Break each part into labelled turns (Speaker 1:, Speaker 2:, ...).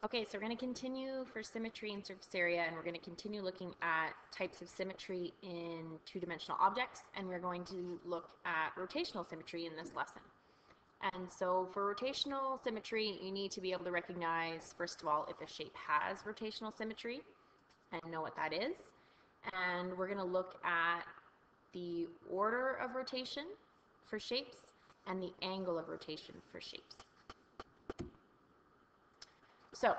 Speaker 1: Okay, so we're going to continue for symmetry and surface area, and we're going to continue looking at types of symmetry in two-dimensional objects, and we're going to look at rotational symmetry in this lesson. And so for rotational symmetry, you need to be able to recognize, first of all, if a shape has rotational symmetry and know what that is. And we're going to look at the order of rotation for shapes and the angle of rotation for shapes. So,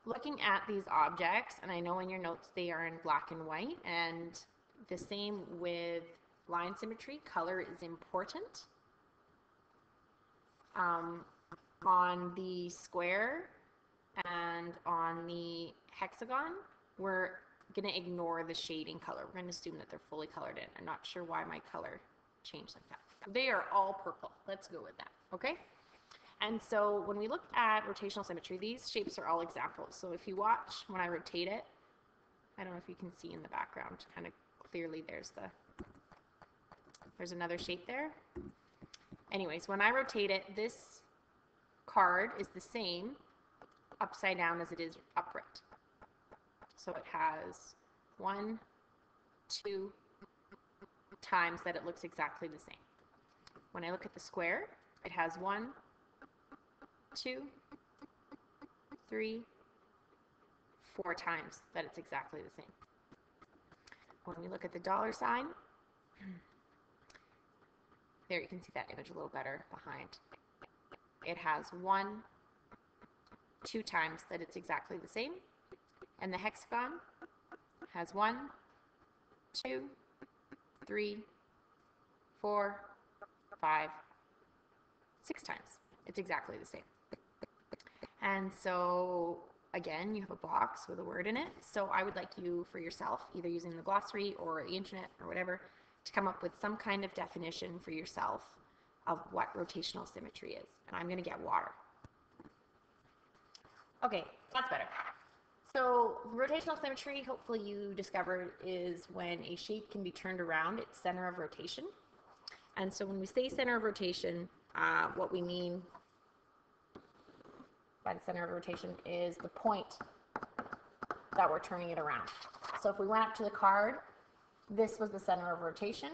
Speaker 1: looking at these objects, and I know in your notes they are in black and white, and the same with line symmetry, color is important. On the square and on the hexagon, we're going to ignore the shading color. We're going to assume that they're fully colored in. I'm not sure why my color changed like that. They are all purple. Let's go with that, okay? And so when we look at rotational symmetry, these shapes are all examples. So if you watch when I rotate it, I don't know if you can see in the background kind of clearly there's another shape there. Anyways, when I rotate it, this card is the same upside down as it is upright. So it has 1, 2 times that it looks exactly the same. When I look at the square, it has 1, 2, 3, 4 times that it's exactly the same. When we look at the dollar sign, there you can see that image a little better behind. It has 1, 2 times that it's exactly the same. And the hexagon has 1, 2, 3, 4, 5, 6 times. It's exactly the same. And so, again, you have a box with a word in it. So I would like you, for yourself, either using the glossary or the internet or whatever, to come up with some kind of definition for yourself of what rotational symmetry is. And I'm going to get water. Okay, that's better. So rotational symmetry, hopefully you discovered, is when a shape can be turned around its center of rotation. And so when we say center of rotation, what we mean by the center of rotation is the point that we're turning it around. So if we went up to the card, this was the center of rotation.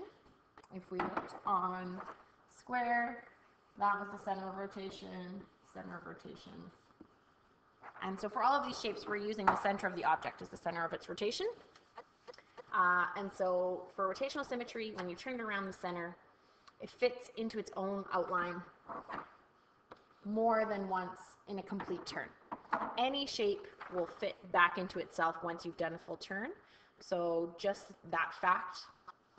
Speaker 1: If we looked on square, that was the center of rotation, center of rotation. And so for all of these shapes, we're using the center of the object as the center of its rotation. And so for rotational symmetry, when you turn it around the center, it fits into its own outline more than once in a complete turn. Any shape will fit back into itself once you've done a full turn. So just that fact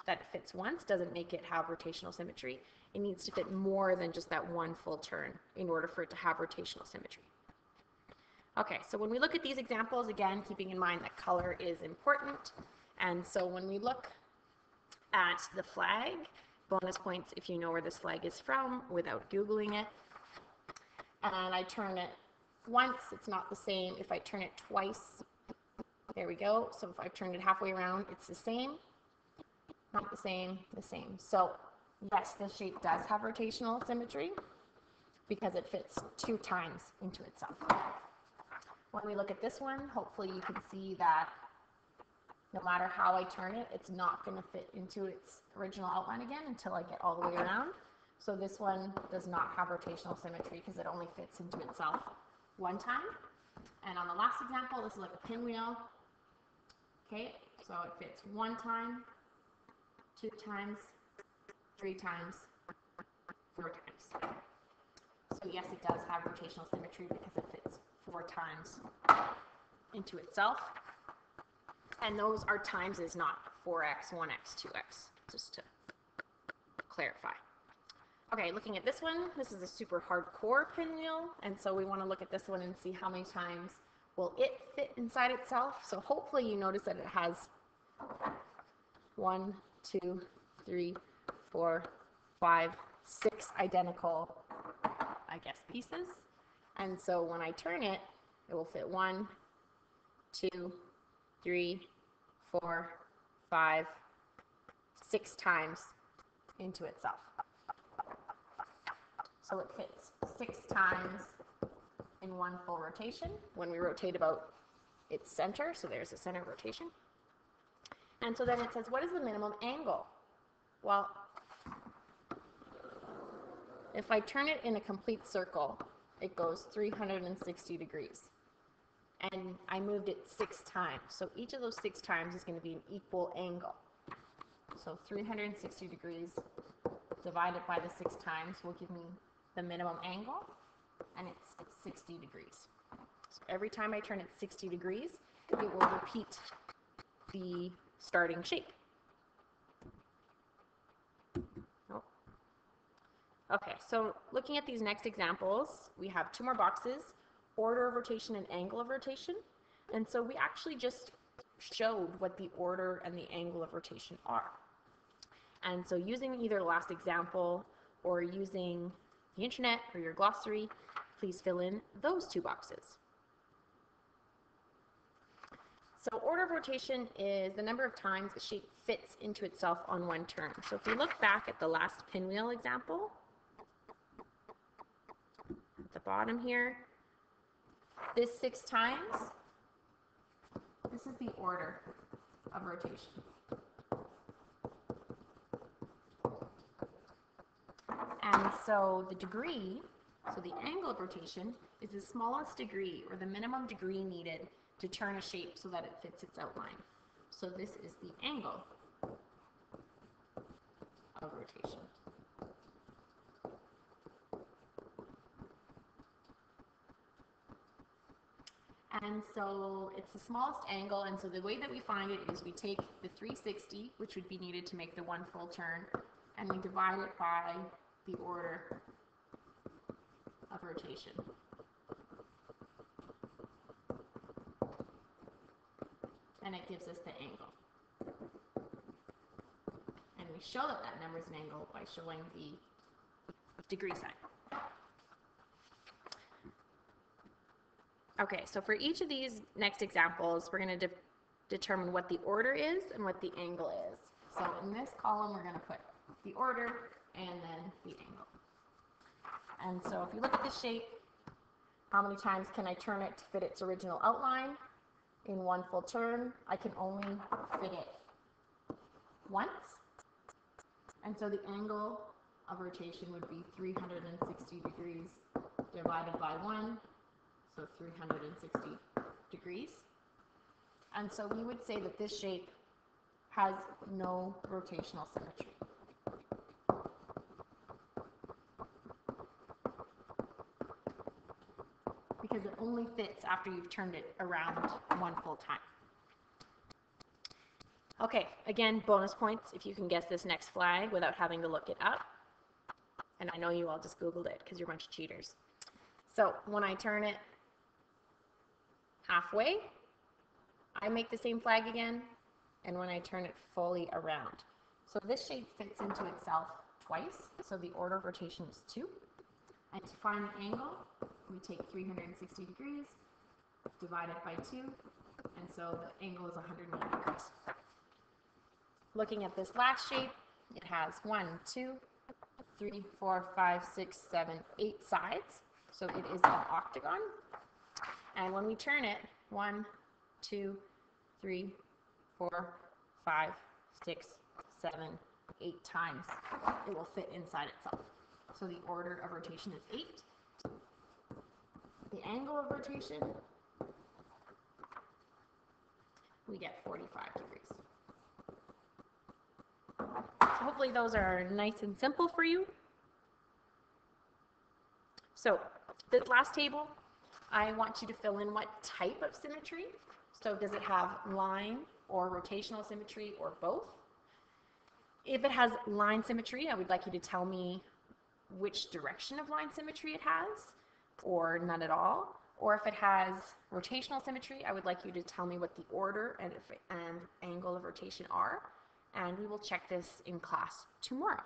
Speaker 1: that it fits once doesn't make it have rotational symmetry. It needs to fit more than just that one full turn in order for it to have rotational symmetry. Okay, so when we look at these examples, again, keeping in mind that color is important. And so when we look at the flag, bonus points if you know where this flag is from without Googling it. And I turn it once, it's not the same. If I turn it twice, there we go. So if I've turned it halfway around, it's the same. Not the same, the same. So yes, this shape does have rotational symmetry because it fits 2 times into itself. When we look at this one, hopefully you can see that no matter how I turn it, it's not going to fit into its original outline again until I get all the way around. So this one does not have rotational symmetry because it only fits into itself 1 time. And on the last example, this is like a pinwheel. Okay, so it fits 1 time, 2 times, 3 times, 4 times. So yes, it does have rotational symmetry because it fits 4 times into itself. And those are times is not 4x, 1x, 2x, just to clarify. Okay, looking at this one, this is a super hardcore pinwheel, and so we want to look at this one and see how many times will it fit inside itself. So hopefully you notice that it has 1, 2, 3, 4, 5, 6 identical, I guess, pieces. And so when I turn it, it will fit 1, 2, 3, 4, 5, 6 times into itself. So it fits 6 times in one full rotation when we rotate about its center. So there's the center of rotation. And so then it says, what is the minimum angle? Well, if I turn it in a complete circle, it goes 360 degrees. And I moved it 6 times. So each of those 6 times is going to be an equal angle. So 360 degrees divided by the 6 times will give me the minimum angle, and it's 60 degrees. So every time I turn it 60 degrees, it will repeat the starting shape. Oh. Okay, so looking at these next examples, we have 2 more boxes, order of rotation and angle of rotation. And so we actually just showed what the order and the angle of rotation are. And so using either the last example or using the internet or your glossary, please fill in those 2 boxes. So order of rotation is the number of times a shape fits into itself on one turn. So if we look back at the last pinwheel example, at the bottom here, this 6 times, this is the order of rotation. And so the degree, so the angle of rotation, is the smallest degree or the minimum degree needed to turn a shape so that it fits its outline. So this is the angle of rotation. And so it's the smallest angle, and so the way that we find it is we take the 360, which would be needed to make the 1 full turn, and we divide it by the order of rotation. And it gives us the angle. And we show that that number is an angle by showing the degree sign. Okay, so for each of these next examples, we're going to determine what the order is and what the angle is. So in this column, we're going to put the order and then the angle. And so if you look at the shape, how many times can I turn it to fit its original outline? In 1 full turn, I can only fit it once. And so the angle of rotation would be 360 degrees divided by 1, so 360 degrees. And so we would say that this shape has no rotational symmetry. Because it only fits after you've turned it around 1 full time. Okay, again, bonus points if you can guess this next flag without having to look it up. And I know you all just Googled it because you're a bunch of cheaters. So when I turn it halfway, I make the same flag again, and when I turn it fully around. So this shape fits into itself twice, so the order of rotation is 2. And to find the angle, we take 360 degrees divided by 2, and so the angle is 180 degrees. Looking at this last shape, it has 1, 2, 3, 4, 5, 6, 7, 8 sides, so it is an octagon. And when we turn it 1, 2, 3, 4, 5, 6, 7, 8 times, it will fit inside itself. So the order of rotation is 8. The angle of rotation, we get 45 degrees. So hopefully those are nice and simple for you. So this last table, I want you to fill in what type of symmetry. So does it have line or rotational symmetry or both? If it has line symmetry, I would like you to tell me which direction of line symmetry it has, or none at all. Or if it has rotational symmetry, I would like you to tell me what the order and angle of rotation are. And we will check this in class tomorrow.